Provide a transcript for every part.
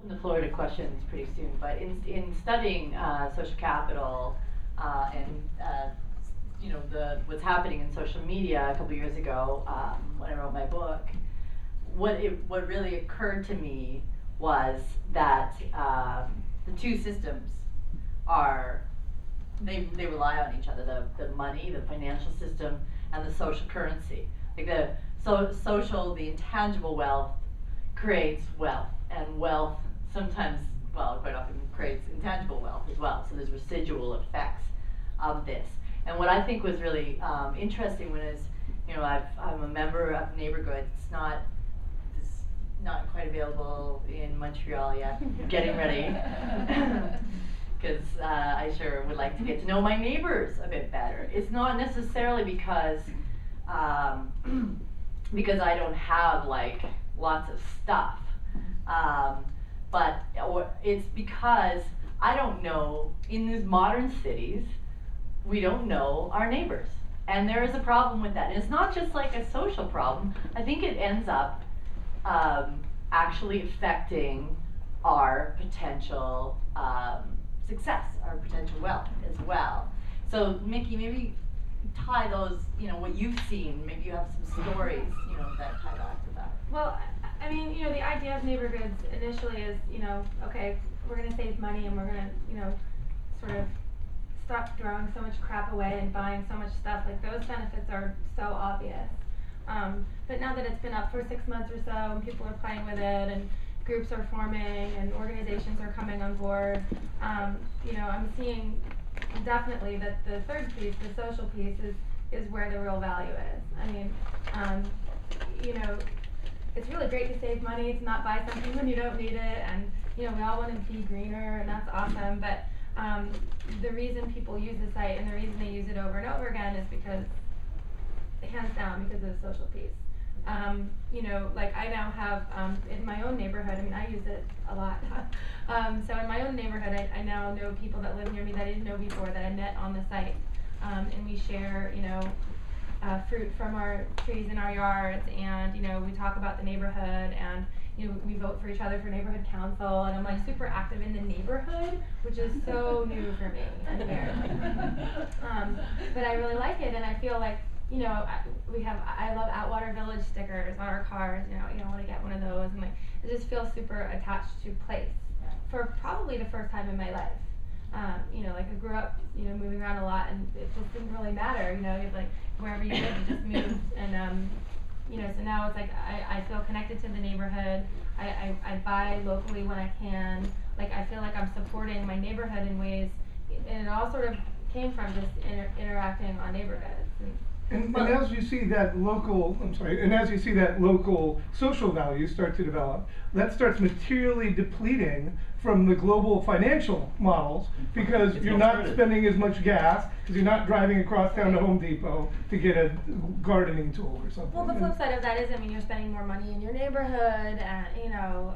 the Florida questions pretty soon, but in studying social capital and you know what's happening in social media a couple years ago when I wrote my book, what really occurred to me was that the two systems are they rely on each other, the money, the financial system, and the social currency. Like the social, the intangible wealth creates wealth, and wealth sometimes, well, quite often creates intangible wealth as well. So there's residual effects of this. And what I think was really interesting was, you know, I'm a member of Neighborhood. It's not quite available in Montreal yet. Getting ready, because I sure would like to get to know my neighbors a bit better. It's not necessarily because because I don't have like lots of stuff. But it's because I don't know, in these modern cities, we don't know our neighbors. And there is a problem with that. And it's not just like a social problem. I think it ends up actually affecting our potential success, our potential wealth as well. So Mickey, maybe tie those, you know, what you've seen, maybe you have some stories, you know, that tie back to that. Well, I mean, you know, the idea of neighborhoods initially is, you know, okay, we're going to save money and we're going to, you know, sort of stop throwing so much crap away and buying so much stuff. Like, those benefits are so obvious. But now that it's been up for 6 months or so and people are playing with it and groups are forming and organizations are coming on board, you know, I'm seeing definitely that the third piece, the social piece, is where the real value is. I mean, you know, it's really great to save money, to not buy something when you don't need it, and you know, we all want to be greener, and that's awesome. But the reason people use the site and the reason they use it over and over again is because, hands down, because of the social piece. You know, like I now have in my own neighborhood, I mean, I use it a lot. So in my own neighborhood, I now know people that live near me that I didn't know before that I met on the site, and we share, you know, fruit from our trees in our yards, and you know, we talk about the neighborhood, and you know, we vote for each other for neighborhood council, and I'm like super active in the neighborhood, which is so new for me and weird. But I really like it, and I feel like, you know, I love Atwater Village stickers on our cars. You know, I want to get one of those, and like, it just feels super attached to place for probably the first time in my life. You know, like I grew up, you know, moving around a lot, and it just didn't really matter. You know, you'd like wherever you lived, you just moved, and you know, so now it's like I feel connected to the neighborhood. I buy locally when I can. Like, I feel like I'm supporting my neighborhood in ways, and it all sort of came from just interacting on neighborhoods. And as you see that local, as you see that local social value start to develop, that starts materially depleting from the global financial models, because you're not spending as much gas, because you're not driving across town to Home Depot to get a gardening tool or something. Well, the flip side of that is, I mean, you're spending more money in your neighborhood, and you know,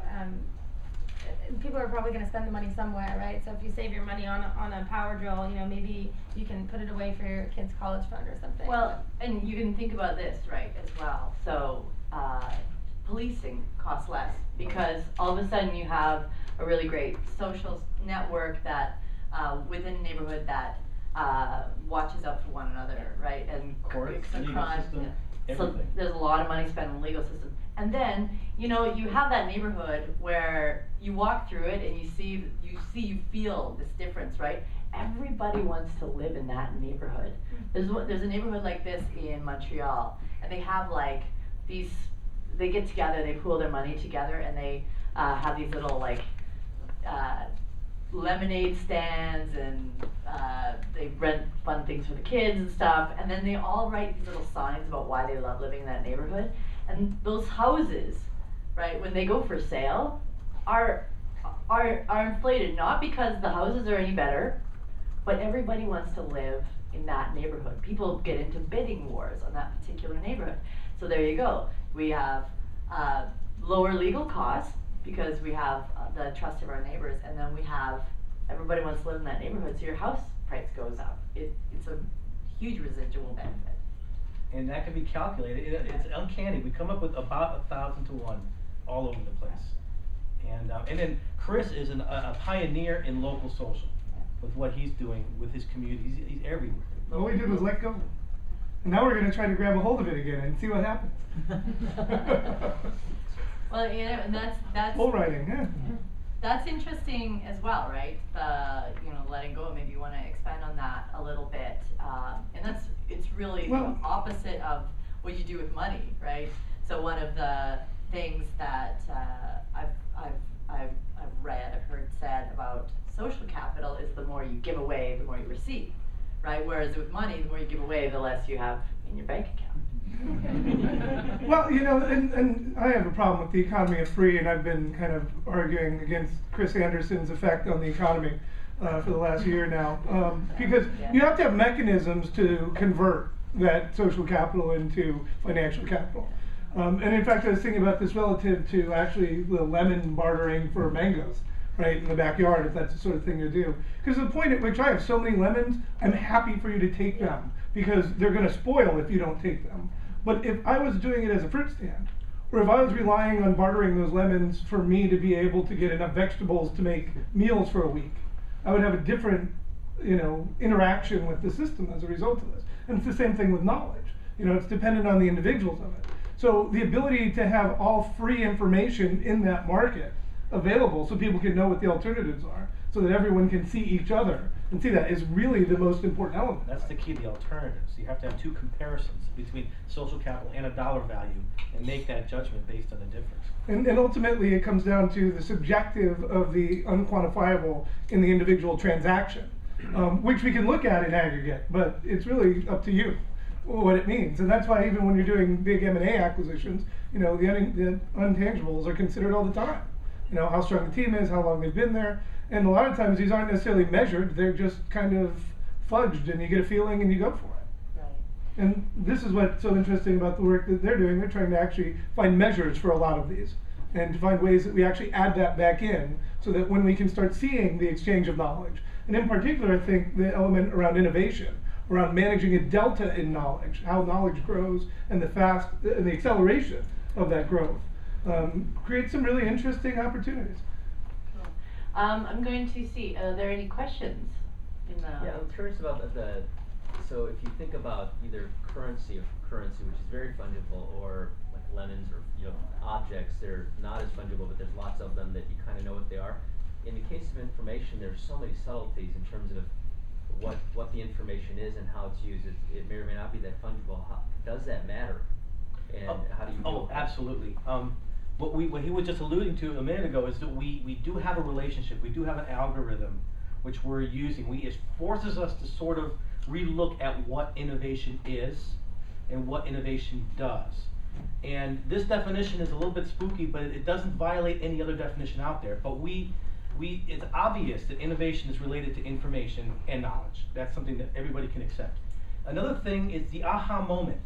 people are probably going to spend the money somewhere, right? So if you save your money on a power drill, you know, maybe you can put it away for your kid's college fund or something. Well, and you can think about this, right, as well. So policing costs less, because all of a sudden you have a really great social network that within a neighborhood that watches out for one another, right? And courts, legal crime, system, everything. So there's a lot of money spent on the legal system. And then, you know, you have that neighborhood where you walk through it and you feel this difference, right? Everybody wants to live in that neighborhood. There's a neighborhood like this in Montreal, and they have like these, they get together, they pool their money together, and they have these little like lemonade stands, and they rent fun things for the kids and stuff, and then they all write these little signs about why they love living in that neighborhood. And those houses, right, when they go for sale, are inflated, not because the houses are any better, but everybody wants to live in that neighborhood. People get into bidding wars on that particular neighborhood. So there you go. We have lower legal costs because we have the trust of our neighbors, and then we have everybody wants to live in that neighborhood, so your house price goes up. It's a huge residual benefit. And that can be calculated. It's uncanny. We come up with about 1,000 to 1 all over the place. And And then Chris is a pioneer in local social with what he's doing with his community. He's everywhere. All we did was let go. And now we're going to try to grab a hold of it again and see what happens. Well, you know, and that's Bull riding, yeah. That's interesting as well, right? The letting go. Maybe you want to expand on that a little bit. And it's really the opposite of what you do with money, right? So one of the things that I've read, I've heard said about social capital is the more you give away, the more you receive, right? Whereas with money, the more you give away, the less you have in your bank account. Well, and I have a problem with the economy of free, and I've been kind of arguing against Chris Anderson's effect on the economy for the last year now, because you have to have mechanisms to convert that social capital into financial capital. And in fact, I was thinking about this relative to actually the lemon bartering for mangoes, right, in the backyard, if that's the sort of thing you do. Because the point at which I have so many lemons, I'm happy for you to take them, because they're going to spoil if you don't take them. But if I was doing it as a fruit stand, or if I was relying on bartering those lemons for me to be able to get enough vegetables to make meals for a week, I would have a different, interaction with the system as a result of this. And it's the same thing with knowledge. It's dependent on the individuals of it. So the ability to have all free information in that market available so people can know what the alternatives are, so that everyone can see each other and see that is really the most important element. That's the key, the alternatives. You have to have two comparisons between social capital and a dollar value and make that judgment based on the difference. And ultimately it comes down to the subjective of the unquantifiable in the individual transaction, which we can look at in aggregate, but it's really up to you what it means. And that's why even when you're doing big M&A acquisitions, the intangibles are considered all the time. How strong the team is, how long they've been there. And a lot of times these aren't necessarily measured, they're just kind of fudged, and you get a feeling and you go for it. Right. And this is what's so interesting about the work that they're doing. They're trying to actually find measures for a lot of these, and to find ways that we actually add that back in, so that when we can start seeing the exchange of knowledge, and in particular I think the element around innovation, around managing a delta in knowledge, how knowledge grows, and the acceleration of that growth, creates some really interesting opportunities. Cool. I'm going to see, are there any questions in the... Yeah, I'm curious about so if you think about either currency, which is very fungible, or like lemons, or objects, they're not as fungible, but there's lots of them that you kind of know what they are. In the case of information, there's so many subtleties in terms of what the information is and how it's used. It may or may not be that fungible. Does that matter? And how do you deal with that? Absolutely. What he was just alluding to a minute ago is that we do have a relationship. We do have an algorithm which we're using. It forces us to sort of relook at what innovation is and what innovation does. And this definition is a little bit spooky, but it doesn't violate any other definition out there. But it's obvious that innovation is related to information and knowledge. That's something that everybody can accept. Another thing is the aha moment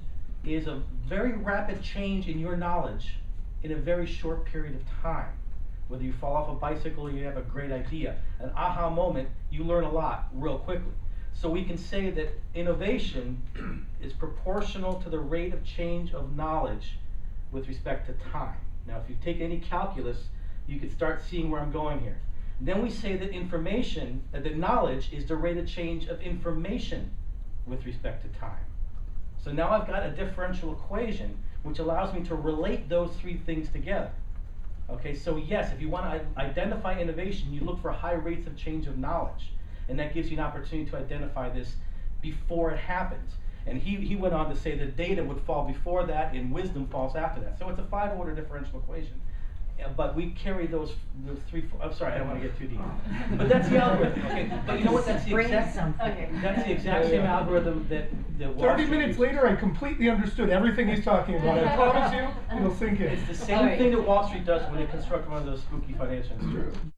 is a very rapid change in your knowledge in a very short period of time. Whether you fall off a bicycle or you have a great idea, an aha moment, you learn a lot real quickly. So we can say that innovation is proportional to the rate of change of knowledge with respect to time. Now, if you take any calculus, you could start seeing where I'm going here. Then we say that that knowledge is the rate of change of information with respect to time. So now I've got a differential equation which allows me to relate those three things together. Okay, so yes, if you want to identify innovation, you look for high rates of change of knowledge. And that gives you an opportunity to identify this before it happens. And he went on to say that data would fall before that and wisdom falls after that. So it's a 5-order differential equation. But we carry those three. I'm sorry, I don't want to get too deep. But that's the algorithm. Okay. But you know what? That's the exact. Okay. That's the exact same algorithm that 30 minutes later, I completely understood everything he's talking about. I promise you, it'll sink in. It's the same thing that Wall Street does when they construct one of those spooky financial instruments.